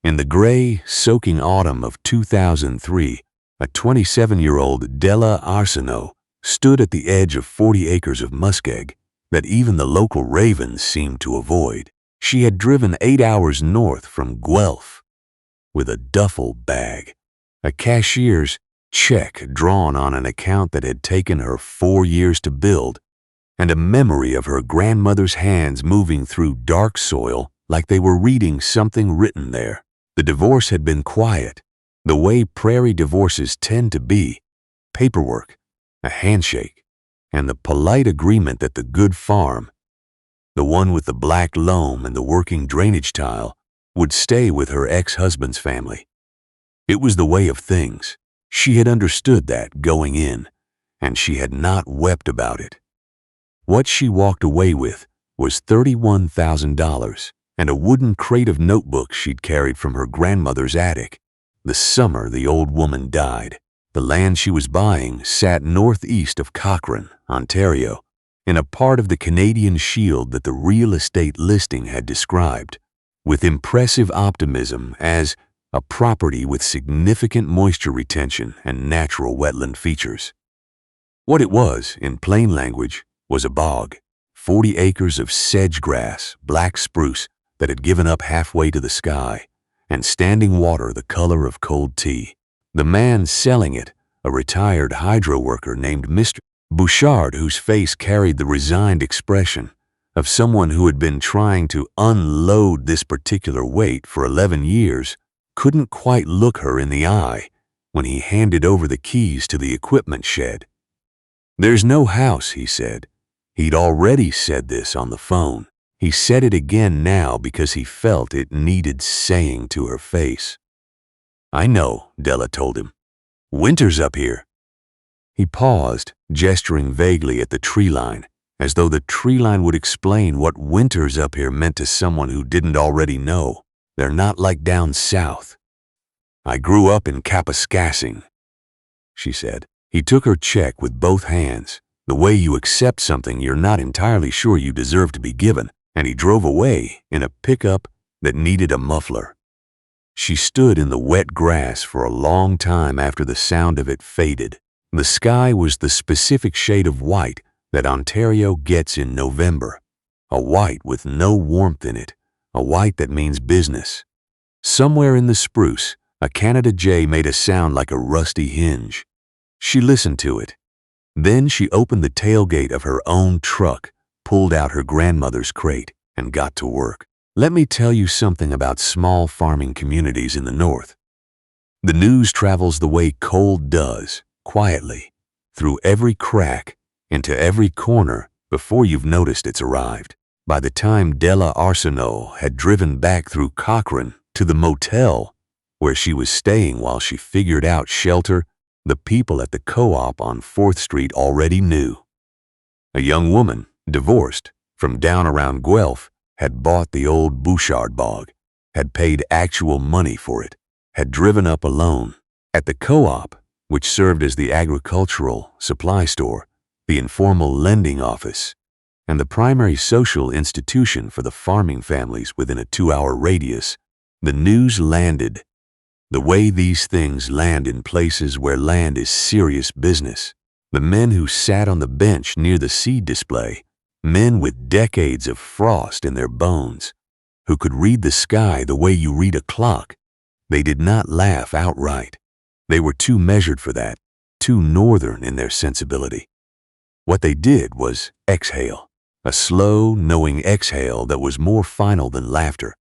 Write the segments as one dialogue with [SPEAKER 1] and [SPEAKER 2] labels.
[SPEAKER 1] In the gray, soaking autumn of 2003, a 27-year-old Della Arsenault stood at the edge of 40 acres of muskeg that even the local ravens seemed to avoid. She had driven 8 hours north from Guelph with a duffel bag, a cashier's check drawn on an account that had taken her 4 years to build, and a memory of her grandmother's hands moving through dark soil like they were reading something written there. The divorce had been quiet, the way prairie divorces tend to be: paperwork, a handshake, and the polite agreement that the good farm, the one with the black loam and the working drainage tile, would stay with her ex-husband's family. It was the way of things. She had understood that going in, and she had not wept about it. What she walked away with was $31,000 and a wooden crate of notebooks she'd carried from her grandmother's attic the summer the old woman died. The land she was buying sat northeast of Cochrane, Ontario, in a part of the Canadian Shield that the real estate listing had described with impressive optimism as a property with significant moisture retention and natural wetland features. What it was, in plain language, was a bog, 40 acres of sedge grass, black spruce that had given up halfway to the sky, and standing water the color of cold tea. The man selling it, a retired hydro worker named Mr. Bouchard, whose face carried the resigned expression of someone who had been trying to unload this particular weight for 11 years, couldn't quite look her in the eye when he handed over the keys to the equipment shed. "There's no house," he said. He'd already said this on the phone. He said it again now because he felt it needed saying to her face. "I know," Della told him. "Winter's up here." He paused, gesturing vaguely at the tree line, as though the tree line would explain what winter's up here meant to someone who didn't already know. "They're not like down south. I grew up in Kapuskasing," she said. He took her check with both hands, the way you accept something you're not entirely sure you deserve to be given, and he drove away in a pickup that needed a muffler. She stood in the wet grass for a long time after the sound of it faded. The sky was the specific shade of white that Ontario gets in November, a white with no warmth in it, a white that means business. Somewhere in the spruce, a Canada jay made a sound like a rusty hinge. She listened to it. Then she opened the tailgate of her own truck, pulled out her grandmother's crate, and got to work. Let me tell you something about small farming communities in the north. The news travels the way cold does, quietly, through every crack, into every corner before you've noticed it's arrived. By the time Della Arsenault had driven back through Cochrane to the motel where she was staying while she figured out shelter, the people at the co-op on 4th Street already knew. A young woman, divorced, from down around Guelph, had bought the old Bouchard bog, had paid actual money for it, had driven up alone. At the co-op, which served as the agricultural supply store, the informal lending office, and the primary social institution for the farming families within a 2-hour radius, the news landed the way these things land in places where land is serious business. The men who sat on the bench near the seed display, men with decades of frost in their bones, who could read the sky the way you read a clock, they did not laugh outright. They were too measured for that, too northern in their sensibility. What they did was exhale, a slow, knowing exhale that was more final than laughter.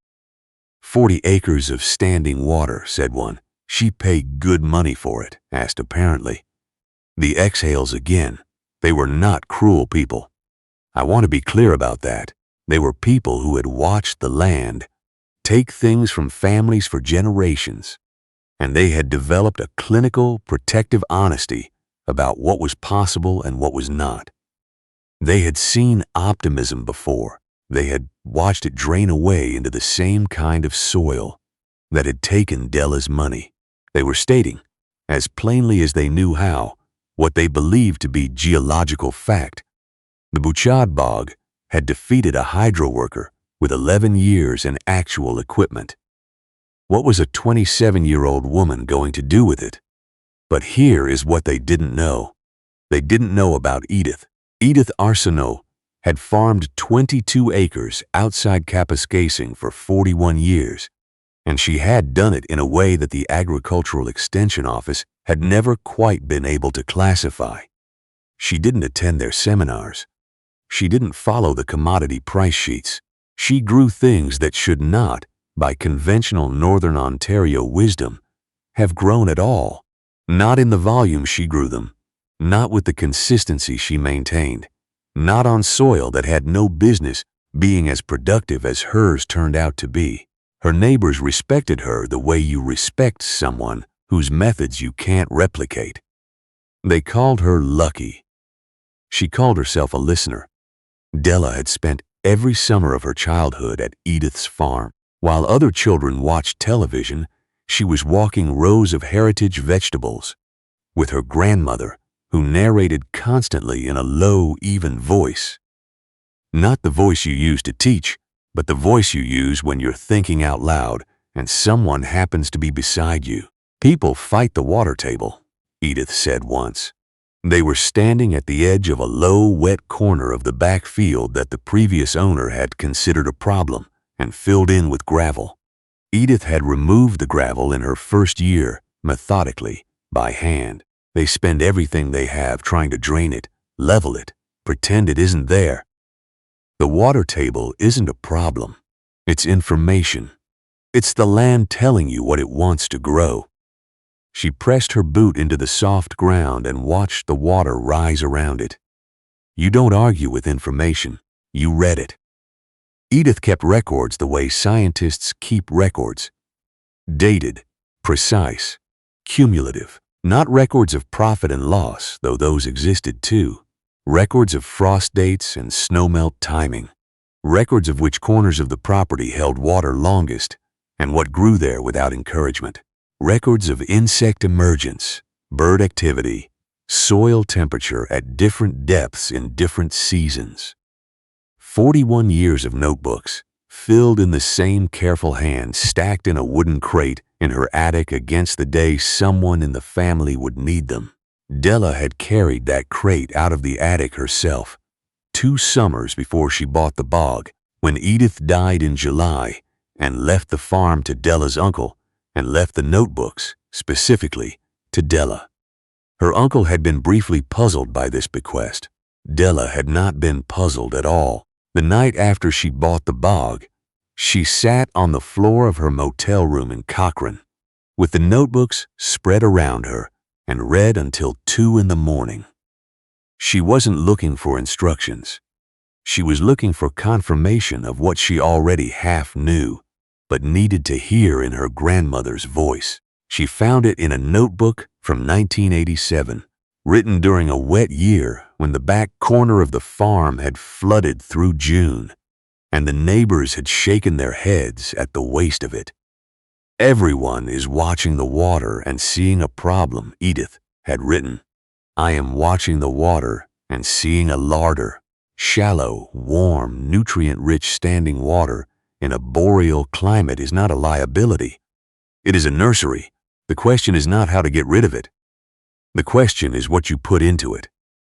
[SPEAKER 1] 40 acres of standing water, said one. She paid good money for it, asked apparently. The exhales again. They were not cruel people. I want to be clear about that. They were people who had watched the land take things from families for generations, and they had developed a clinical, protective honesty about what was possible and what was not. They had seen optimism before. They had watched it drain away into the same kind of soil that had taken Della's money. They were stating, as plainly as they knew how, what they believed to be geological fact. The Bouchard bog had defeated a hydro worker with 11 years and actual equipment. What was a 27-year-old woman going to do with it? But here is what they didn't know. They didn't know about Edith. Edith Arsenault had farmed 22 acres outside Kapuskasing for 41 years, and she had done it in a way that the Agricultural Extension Office had never quite been able to classify. She didn't attend their seminars. She didn't follow the commodity price sheets. She grew things that should not, by conventional Northern Ontario wisdom, have grown at all. Not in the volume she grew them, not with the consistency she maintained, not on soil that had no business being as productive as hers turned out to be. Her neighbors respected her the way you respect someone whose methods you can't replicate. They called her lucky. She called herself a listener. Della had spent every summer of her childhood at Edith's farm. While other children watched television, she was walking rows of heritage vegetables with her grandmother, who narrated constantly in a low, even voice. Not the voice you use to teach, but the voice you use when you're thinking out loud and someone happens to be beside you. People fight the water table, Edith said once. They were standing at the edge of a low, wet corner of the back field that the previous owner had considered a problem and filled in with gravel. Edith had removed the gravel in her first year, methodically, by hand. They spend everything they have trying to drain it, level it, pretend it isn't there. The water table isn't a problem. It's information. It's the land telling you what it wants to grow. She pressed her boot into the soft ground and watched the water rise around it. You don't argue with information. You read it. Edith kept records the way scientists keep records. Dated, precise, cumulative. Not records of profit and loss, though those existed too. Records of frost dates and snowmelt timing. Records of which corners of the property held water longest and what grew there without encouragement. Records of insect emergence, bird activity, soil temperature at different depths in different seasons. 41 years of notebooks, filled in the same careful hand, stacked in a wooden crate in her attic against the day someone in the family would need them. Della had carried that crate out of the attic herself, 2 summers before she bought the bog, when Edith died in July and left the farm to Della's uncle and left the notebooks, specifically, to Della. Her uncle had been briefly puzzled by this bequest. Della had not been puzzled at all. The night after she bought the bog, she sat on the floor of her motel room in Cochrane, with the notebooks spread around her, and read until 2 in the morning. She wasn't looking for instructions. She was looking for confirmation of what she already half knew, but needed to hear in her grandmother's voice. She found it in a notebook from 1987, written during a wet year when the back corner of the farm had flooded through June, and the neighbors had shaken their heads at the waste of it. Everyone is watching the water and seeing a problem, Edith had written. I am watching the water and seeing a larder. Shallow, warm, nutrient-rich standing water in a boreal climate is not a liability. It is a nursery. The question is not how to get rid of it. The question is what you put into it.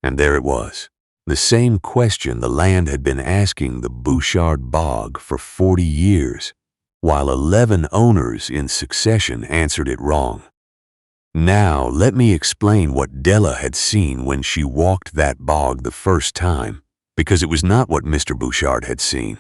[SPEAKER 1] And there it was. The same question the land had been asking the Bouchard Bog for 40 years, while 11 owners in succession answered it wrong. Now let me explain what Della had seen when she walked that bog the first time, because it was not what Mr. Bouchard had seen,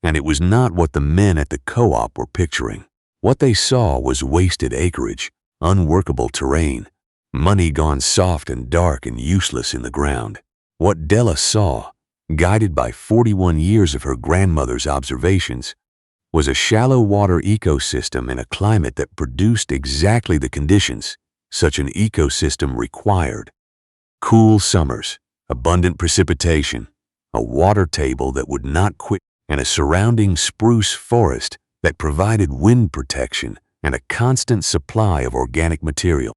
[SPEAKER 1] and it was not what the men at the co-op were picturing. What they saw was wasted acreage, unworkable terrain, money gone soft and dark and useless in the ground. What Della saw, guided by 41 years of her grandmother's observations, was a shallow water ecosystem in a climate that produced exactly the conditions such an ecosystem required. Cool summers, abundant precipitation, a water table that would not quit, and a surrounding spruce forest that provided wind protection and a constant supply of organic material.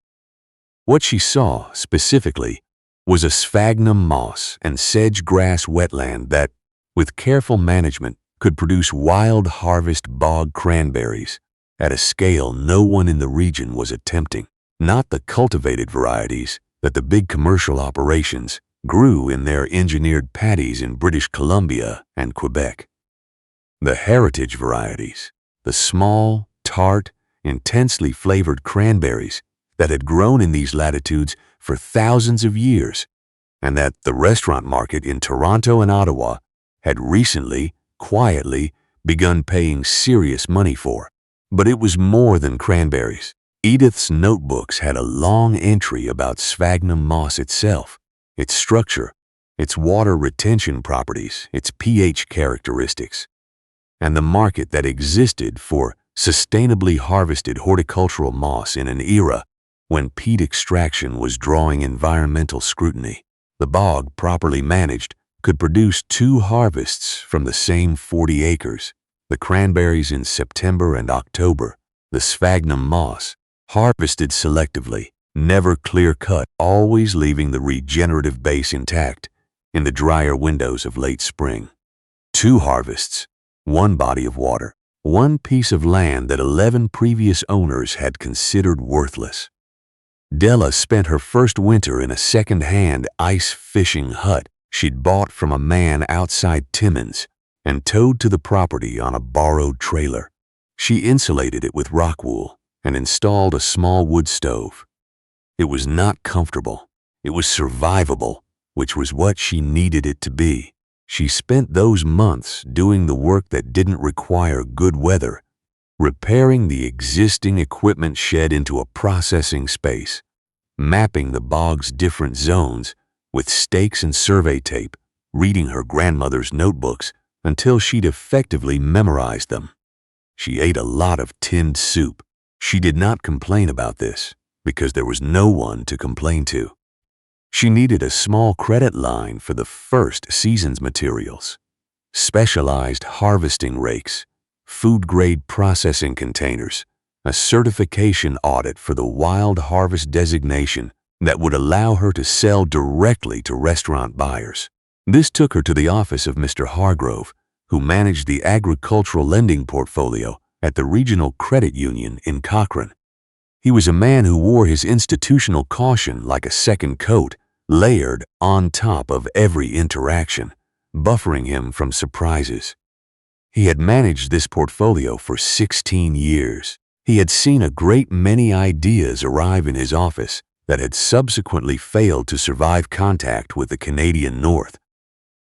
[SPEAKER 1] What she saw, specifically, was a sphagnum moss and sedge grass wetland that, with careful management, could produce wild harvest bog cranberries at a scale no one in the region was attempting, not the cultivated varieties that the big commercial operations grew in their engineered paddies in British Columbia and Quebec. The heritage varieties, the small, tart, intensely flavored cranberries that had grown in these latitudes for thousands of years, and that the restaurant market in Toronto and Ottawa had recently, quietly, begun paying serious money for. But it was more than cranberries. Edith's notebooks had a long entry about sphagnum moss itself, its structure, its water retention properties, its pH characteristics, and the market that existed for sustainably harvested horticultural moss in an era when peat extraction was drawing environmental scrutiny. The bog, properly managed, could produce 2 harvests from the same 40 acres, the cranberries in September and October, the sphagnum moss, harvested selectively, never clear-cut, always leaving the regenerative base intact in the drier windows of late spring. 2 harvests, 1 body of water, 1 piece of land that 11 previous owners had considered worthless. Della spent her first winter in a second-hand ice fishing hut she'd bought from a man outside Timmins and towed to the property on a borrowed trailer. She insulated it with rock wool and installed a small wood stove. It was not comfortable. It was survivable, which was what she needed it to be. She spent those months doing the work that didn't require good weather, repairing the existing equipment shed into a processing space, mapping the bog's different zones with stakes and survey tape, reading her grandmother's notebooks until she'd effectively memorized them. She ate a lot of tinned soup. She did not complain about this because there was no one to complain to. She needed a small credit line for the first season's materials, specialized harvesting rakes, food-grade processing containers, a certification audit for the wild harvest designation that would allow her to sell directly to restaurant buyers. This took her to the office of Mr. Hargrove, who managed the agricultural lending portfolio at the Regional Credit Union in Cochrane. He was a man who wore his institutional caution like a second coat, layered on top of every interaction, buffering him from surprises. He had managed this portfolio for 16 years. He had seen a great many ideas arrive in his office that had subsequently failed to survive contact with the Canadian North.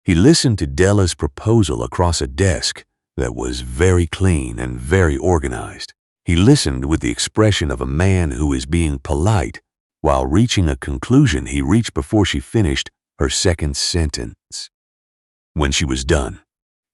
[SPEAKER 1] He listened to Della's proposal across a desk that was very clean and very organized. He listened with the expression of a man who is being polite while reaching a conclusion he reached before she finished her second sentence. When she was done,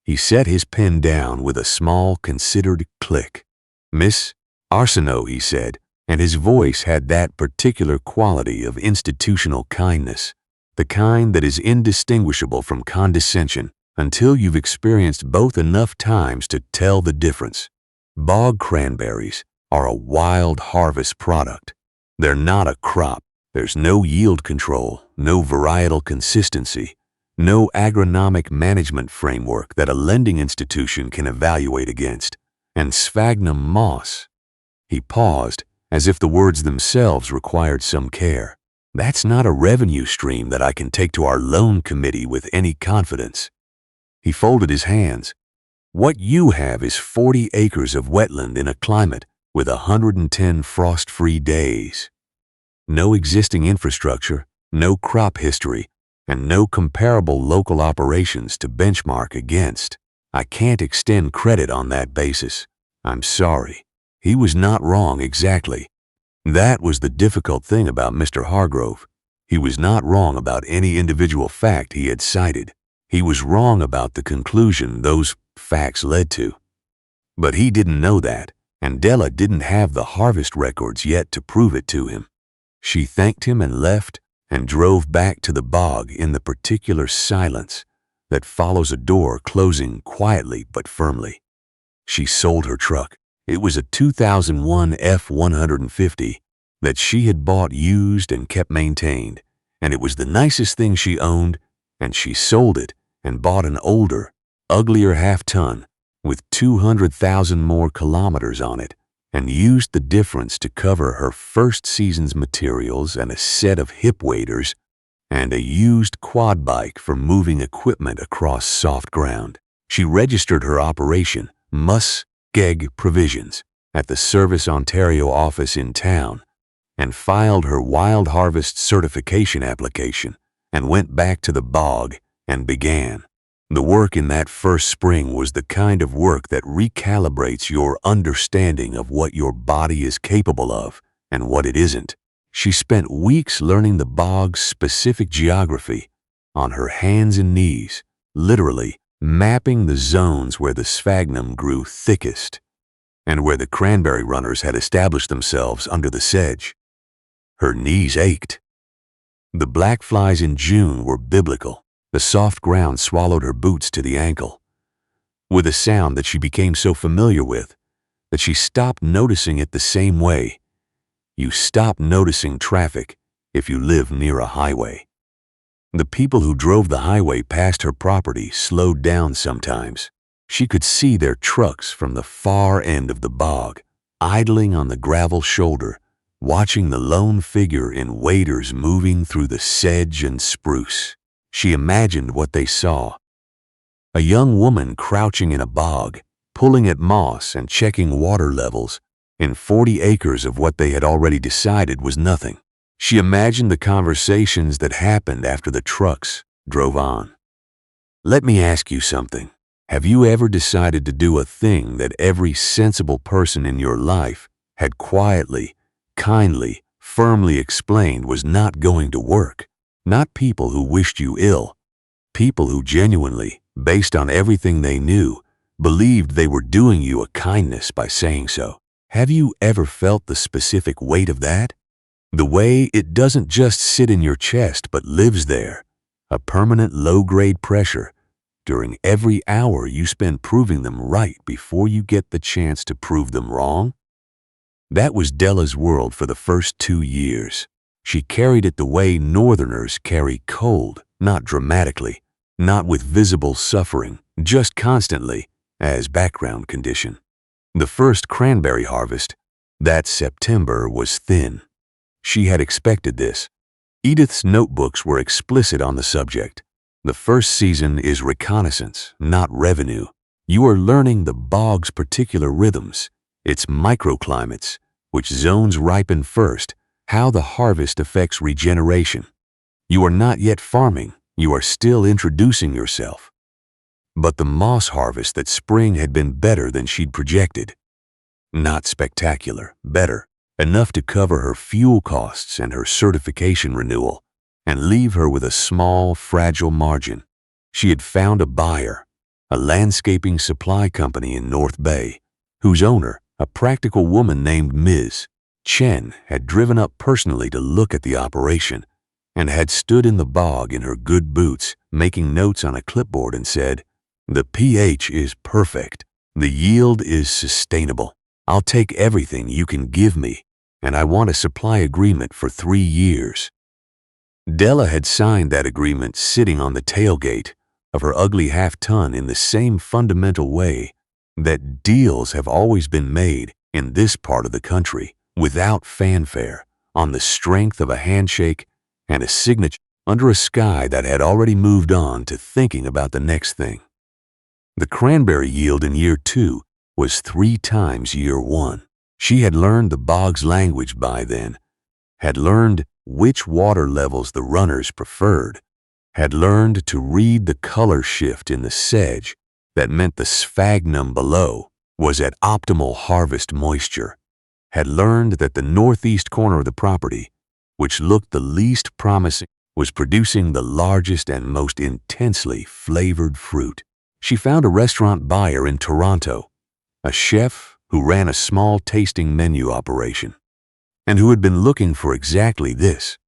[SPEAKER 1] he set his pen down with a small, considered click. "Miss Arsenault," he said, and his voice had that particular quality of institutional kindness, the kind that is indistinguishable from condescension until you've experienced both enough times to tell the difference. Bog cranberries are a wild harvest product. They're not a crop. There's no yield control, no varietal consistency, no agronomic management framework that a lending institution can evaluate against. And sphagnum moss. He paused, as if the words themselves required some care. That's not a revenue stream that I can take to our loan committee with any confidence. He folded his hands. What you have is 40 acres of wetland in a climate with 110 frost-free days. No existing infrastructure, no crop history, and no comparable local operations to benchmark against. I can't extend credit on that basis. I'm sorry. He was not wrong exactly. That was the difficult thing about Mr. Hargrove. He was not wrong about any individual fact he had cited. He was wrong about the conclusion those facts led to. But he didn't know that, and Della didn't have the harvest records yet to prove it to him. She thanked him and left, and drove back to the bog in the particular silence that follows a door closing quietly but firmly. She sold her truck. It was a 2001 F-150 that she had bought used and kept maintained, and it was the nicest thing she owned, and she sold it and bought an older, uglier half-ton with 200,000 more kilometers on it and used the difference to cover her first season's materials and a set of hip waders and a used quad bike for moving equipment across soft ground. She registered her operation, Muskeg Provisions, at the Service Ontario office in town and filed her Wild Harvest certification application and went back to the bog and began. The work in that first spring was the kind of work that recalibrates your understanding of what your body is capable of and what it isn't. She spent weeks learning the bog's specific geography on her hands and knees, literally mapping the zones where the sphagnum grew thickest and where the cranberry runners had established themselves under the sedge. Her knees ached. The black flies in June were biblical. The soft ground swallowed her boots to the ankle, with a sound that she became so familiar with that she stopped noticing it the same way you stop noticing traffic if you live near a highway. The people who drove the highway past her property slowed down sometimes. She could see their trucks from the far end of the bog, idling on the gravel shoulder, watching the lone figure in waders moving through the sedge and spruce. She imagined what they saw. A young woman crouching in a bog, pulling at moss and checking water levels in 40 acres of what they had already decided was nothing. She imagined the conversations that happened after the trucks drove on. Let me ask you something. Have you ever decided to do a thing that every sensible person in your life had quietly, kindly, firmly explained was not going to work? Not people who wished you ill, people who genuinely, based on everything they knew, believed they were doing you a kindness by saying so. Have you ever felt the specific weight of that? The way it doesn't just sit in your chest but lives there, a permanent low-grade pressure, during every hour you spend proving them right before you get the chance to prove them wrong? That was Della's world for the first 2 years. She carried it the way Northerners carry cold, not dramatically, not with visible suffering, just constantly, as background condition. The first cranberry harvest, that September, was thin. She had expected this. Edith's notebooks were explicit on the subject. The first season is reconnaissance, not revenue. You are learning the bog's particular rhythms, its microclimates, which zones ripen first, how the harvest affects regeneration. You are not yet farming, you are still introducing yourself. But the moss harvest that spring had been better than she'd projected. Not spectacular, better, enough to cover her fuel costs and her certification renewal, and leave her with a small, fragile margin. She had found a buyer, a landscaping supply company in North Bay, whose owner, a practical woman named Ms. Chen, had driven up personally to look at the operation and had stood in the bog in her good boots, making notes on a clipboard, and said, "The pH is perfect. The yield is sustainable. I'll take everything you can give me, and I want a supply agreement for 3 years." Della had signed that agreement sitting on the tailgate of her ugly half-ton in the same fundamental way that deals have always been made in this part of the country, without fanfare, on the strength of a handshake and a signature under a sky that had already moved on to thinking about the next thing. The cranberry yield in year 2 was 3 times year 1. She had learned the bog's language by then, had learned which water levels the runners preferred, had learned to read the color shift in the sedge that meant the sphagnum below was at optimal harvest moisture, had learned that the northeast corner of the property, which looked the least promising, was producing the largest and most intensely flavored fruit. She found a restaurant buyer in Toronto, a chef who ran a small tasting menu operation, and who had been looking for exactly this,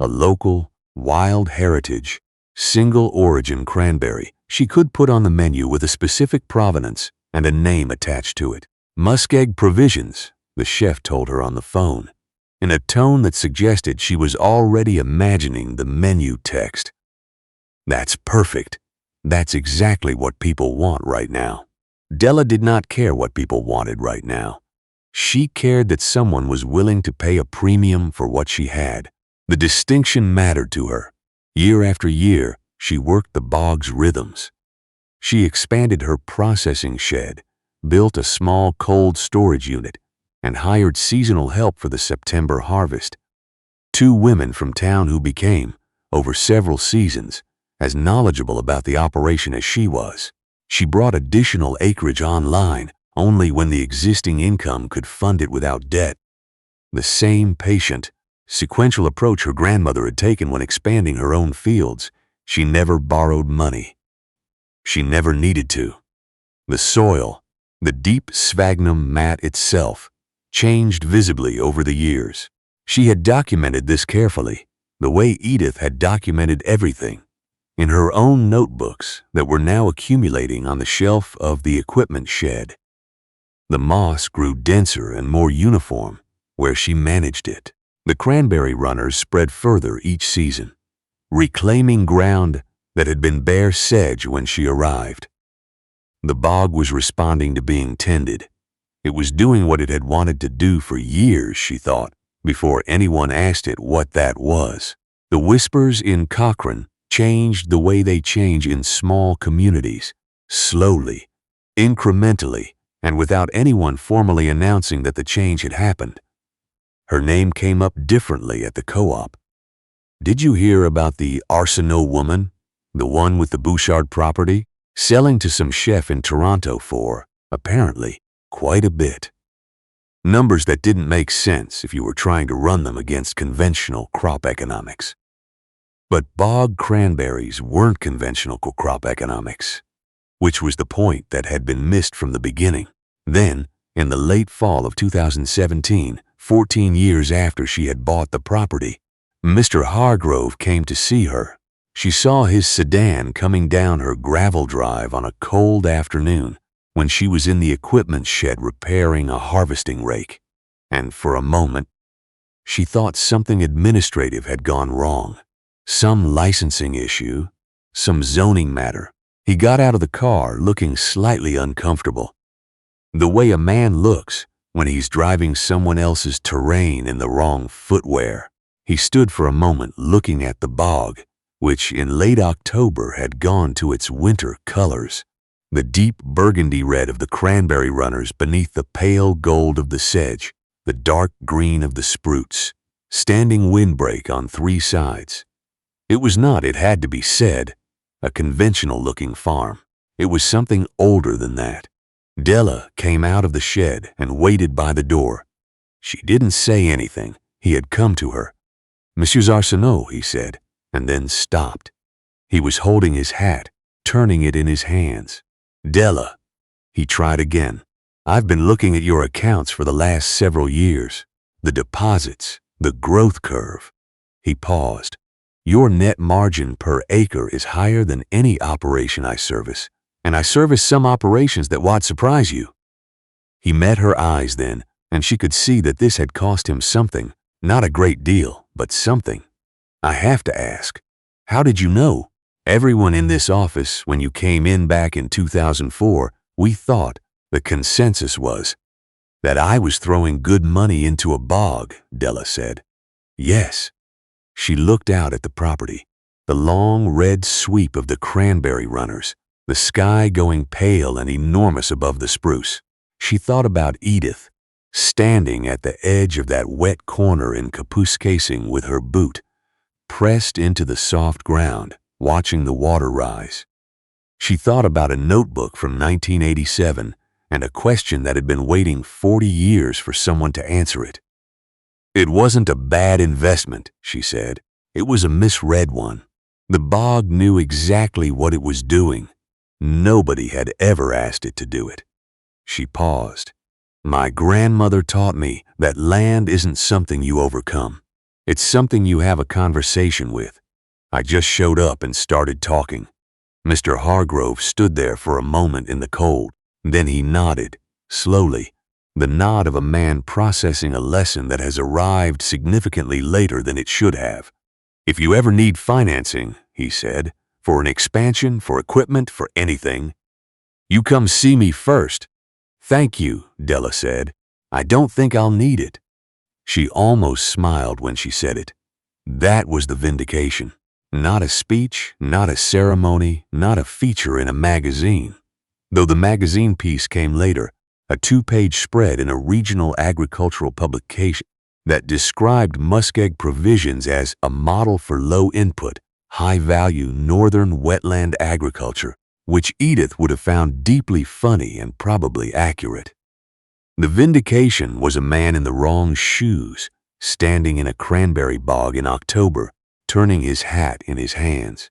[SPEAKER 1] a local, wild heritage, single-origin cranberry she could put on the menu with a specific provenance and a name attached to it. Muskeg Provisions, the chef told her on the phone, in a tone that suggested she was already imagining the menu text. That's perfect. That's exactly what people want right now. Della did not care what people wanted right now. She cared that someone was willing to pay a premium for what she had. The distinction mattered to her. Year after year, she worked the bog's rhythms. She expanded her processing shed, built a small cold storage unit, and hired seasonal help for the September harvest. 2 women from town who became, over several seasons, as knowledgeable about the operation as she was. She brought additional acreage online only when the existing income could fund it without debt. The same patient, sequential approach her grandmother had taken when expanding her own fields. She never borrowed money. She never needed to. The soil, the deep sphagnum mat itself, changed visibly over the years. She had documented this carefully, the way Edith had documented everything, in her own notebooks that were now accumulating on the shelf of the equipment shed. The moss grew denser and more uniform where she managed it. The cranberry runners spread further each season, reclaiming ground that had been bare sedge when she arrived. The bog was responding to being tended. It was doing what it had wanted to do for years, she thought, before anyone asked it what that was. The whispers in Cochrane changed the way they change in small communities, slowly, incrementally, and without anyone formally announcing that the change had happened. Her name came up differently at the co-op. Did you hear about the Arsenault woman, the one with the Bouchard property, selling to some chef in Toronto for, apparently, quite a bit? Numbers that didn't make sense if you were trying to run them against conventional crop economics. But bog cranberries weren't conventional crop economics, which was the point that had been missed from the beginning. Then, in the late fall of 2017, 14 years after she had bought the property, Mr. Hargrove came to see her. She saw his sedan coming down her gravel drive on a cold afternoon when she was in the equipment shed repairing a harvesting rake. And for a moment, she thought something administrative had gone wrong. Some licensing issue, some zoning matter. He got out of the car looking slightly uncomfortable. The way a man looks when he's driving someone else's terrain in the wrong footwear. He stood for a moment looking at the bog, which in late October had gone to its winter colors. The deep burgundy red of the cranberry runners beneath the pale gold of the sedge, the dark green of the spruce, standing windbreak on 3 sides. It was not, it had to be said, a conventional-looking farm. It was something older than that. Della came out of the shed and waited by the door. She didn't say anything. He had come to her. "Monsieur Arsenault," he said, and then stopped. He was holding his hat, turning it in his hands. "Della," he tried again, "I've been looking at your accounts for the last several years. The deposits, the growth curve." He paused. "Your net margin per acre is higher than any operation I service, and I service some operations that would surprise you." He met her eyes then, and she could see that this had cost him something, not a great deal, but something. "I have to ask, how did you know? Everyone in this office, when you came in back in 2004, we thought, the consensus was, that I was throwing good money into a bog," Della said. "Yes." She looked out at the property, the long red sweep of the cranberry runners, the sky going pale and enormous above the spruce. She thought about Edith, standing at the edge of that wet corner in caboose casing with her boot, pressed into the soft ground, watching the water rise. She thought about a notebook from 1987 and a question that had been waiting 40 years for someone to answer it. "It wasn't a bad investment," she said. "It was a misread one. The bog knew exactly what it was doing. Nobody had ever asked it to do it." She paused. "My grandmother taught me that land isn't something you overcome. It's something you have a conversation with." I just showed up and started talking. Mr. Hargrove stood there for a moment in the cold. Then he nodded, slowly, the nod of a man processing a lesson that has arrived significantly later than it should have. "If you ever need financing," he said, "for an expansion, for equipment, for anything, you come see me first." "Thank you," Della said. I don't think I'll need it." She almost smiled when she said it. That was the vindication. Not a speech, not a ceremony, not a feature in a magazine. Though the magazine piece came later, a 2-page spread in a regional agricultural publication that described muskeg provisions as a model for low-input, high-value northern wetland agriculture, which Edith would have found deeply funny and probably accurate. The vindication was a man in the wrong shoes, standing in a cranberry bog in October, turning his hat in his hands.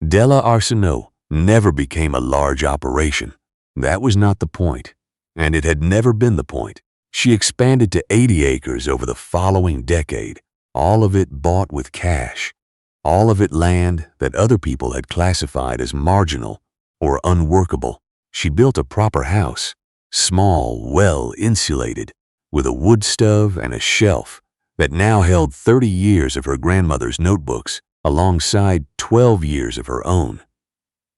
[SPEAKER 1] Della Arsenault never became a large operation. That was not the point, and it had never been the point. She expanded to 80 acres over the following decade, all of it bought with cash, all of it land that other people had classified as marginal or unworkable. She built a proper house, small, well-insulated, with a wood stove and a shelf that now held 30 years of her grandmother's notebooks alongside 12 years of her own.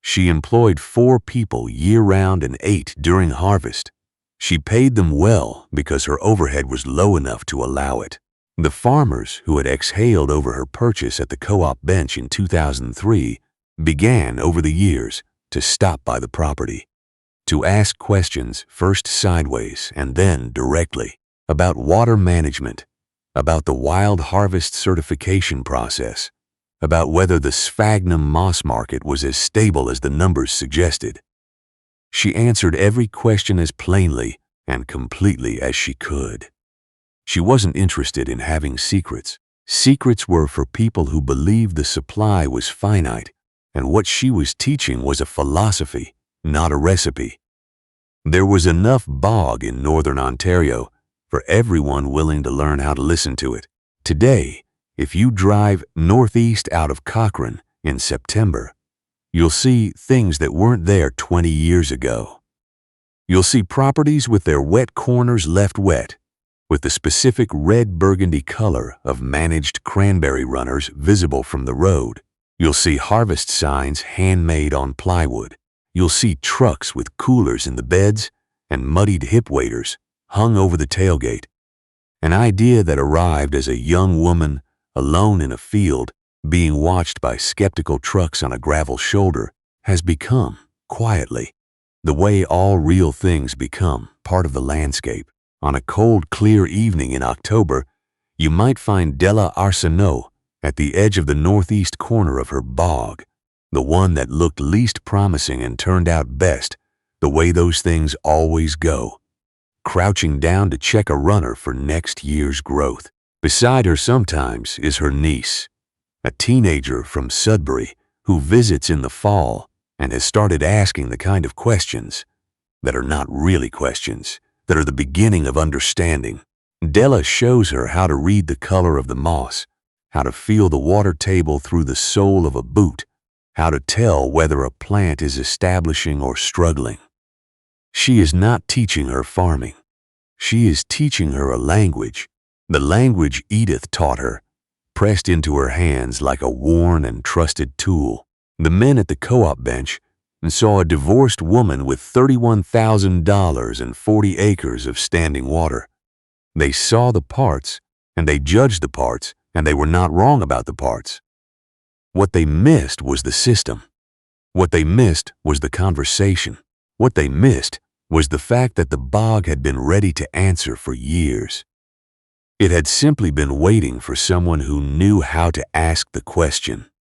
[SPEAKER 1] She employed 4 people year-round and 8 during harvest. She paid them well because her overhead was low enough to allow it. The farmers who had exhaled over her purchase at the co-op bench in 2003 began over the years to stop by the property, to ask questions first sideways and then directly about water management, about the wild harvest certification process, about whether the sphagnum moss market was as stable as the numbers suggested. She answered every question as plainly and completely as she could. She wasn't interested in having secrets. Secrets were for people who believed the supply was finite, and what she was teaching was a philosophy, not a recipe. There was enough bog in northern Ontario for everyone willing to learn how to listen to it. Today, if you drive northeast out of Cochrane in September, you'll see things that weren't there 20 years ago. You'll see properties with their wet corners left wet, with the specific red-burgundy color of managed cranberry runners visible from the road. You'll see harvest signs handmade on plywood. You'll see trucks with coolers in the beds and muddied hip waders hung over the tailgate. An idea that arrived as a young woman alone in a field being watched by skeptical trucks on a gravel shoulder has become, quietly, the way all real things become part of the landscape. On a cold, clear evening in October, you might find Della Arsenault at the edge of the northeast corner of her bog, the one that looked least promising and turned out best, the way those things always go, crouching down to check a runner for next year's growth. Beside her sometimes is her niece, a teenager from Sudbury who visits in the fall and has started asking the kind of questions that are not really questions, that are the beginning of understanding. Della shows her how to read the color of the moss, how to feel the water table through the sole of a boot, how to tell whether a plant is establishing or struggling. She is not teaching her farming. She is teaching her a language, the language Edith taught her, pressed into her hands like a worn and trusted tool. The men at the co-op bench saw a divorced woman with $31,000 and 40 acres of standing water. They saw the parts, and they judged the parts, and they were not wrong about the parts. What they missed was the system. What they missed was the conversation. What they missed was the fact that the bog had been ready to answer for years. It had simply been waiting for someone who knew how to ask the question.